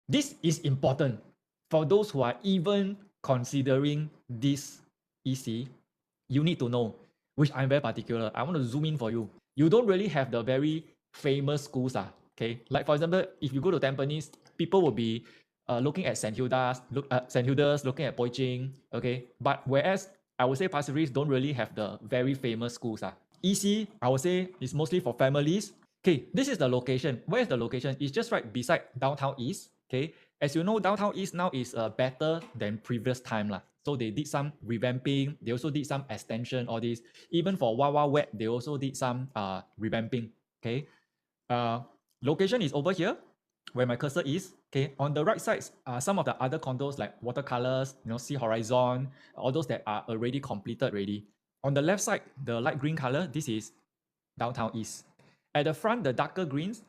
This is important for those who are even considering this EC. You need to know, which I'm very particular. I want to zoom in for you. You don't really have the very famous schools. Okay, like for example, if you go to Tampines, people will be looking at St. Hilda's, looking at Poi Ching. Okay, but whereas I would say Pasir Ris don't really have the very famous schools. EC, I would say, is mostly for families. Okay, this is the location. Where is the location? It's just right beside downtown East. Okay, as you know, downtown East now is better than previous time lah. So they did some revamping. They also did some extension. All this. Even for Wawa Wet, they also did some revamping. Okay, location is over here, where my cursor is. Okay, on the right side, some of the other condos like watercolors, sea horizon, all those that are already completed already. On the left side, the light green color, this is downtown East. At the front, the darker greens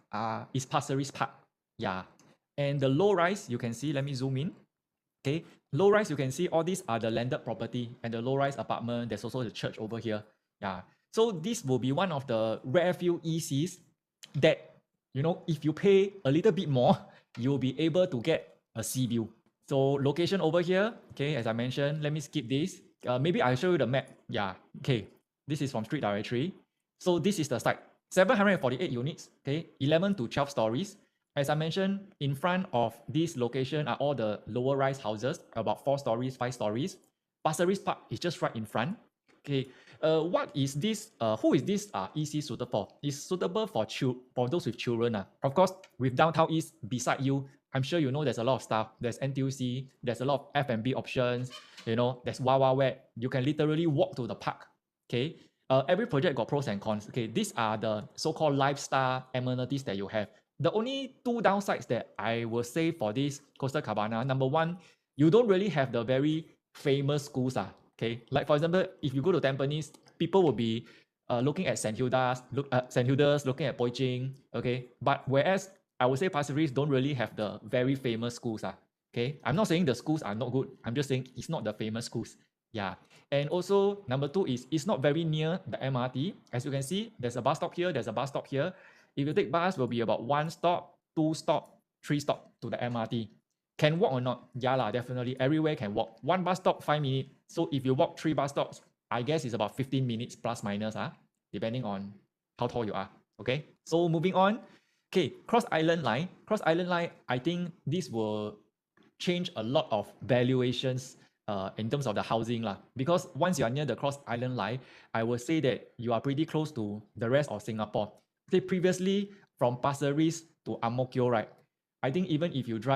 is Pasir Ris Park. Yeah. And the low rise, you can see, let me zoom in. Okay. Low rise, you can see all these are the landed property and the low rise apartment. There's also the church over here. Yeah. So this will be one of the rare few ECs that, if you pay a little bit more, you'll be able to get a sea view. So location over here, okay, as I mentioned, let me skip this. Maybe I'll show you the map. Yeah, okay. This is from Street Directory. So this is the site. 748 units, okay, 11 to 12 stories. As I mentioned, in front of this location are all the lower rise houses, about 4 stories, 5 stories. Pasir Ris Park is just right in front. Okay, what is this? Who is this EC suitable for? It's suitable for those with children. Of course, with downtown East beside you, I'm sure you know there's a lot of stuff. There's NTUC, there's a lot of F&B options, there's Wawa Wet. You can literally walk to the park. Okay. Every project got pros and cons. Okay, these are the so-called lifestyle amenities that you have. The only two downsides that I will say for this Coastal Cabana, number one, you don't really have the very famous schools. Okay, like for example, if you go to Tampines, people will be looking at St. Hilda's, looking at Poi Ching. Okay, but whereas I would say Pasir Ris don't really have the very famous schools. Okay, I'm not saying the schools are not good. I'm just saying it's not the famous schools. Yeah. And also, number two is it's not very near the MRT. As you can see, there's a bus stop here, there's a bus stop here. If you take bus, will be about 1 stop, 2 stop, 3 stop to the MRT. Can walk or not? Yeah, definitely. Everywhere can walk. 1 bus stop, 5 minutes. So if you walk 3 bus stops, I guess it's about 15 minutes plus minus, depending on how tall you are. Okay. So moving on. Okay, Cross Island Line. Cross Island Line, I think this will change a lot of valuations in terms of the housing because once you are near the Cross Island Line, I would say that you are pretty close to the rest of Singapore. Say previously from Pasir Ris to Ang Mo Kio, right? I think even if you drive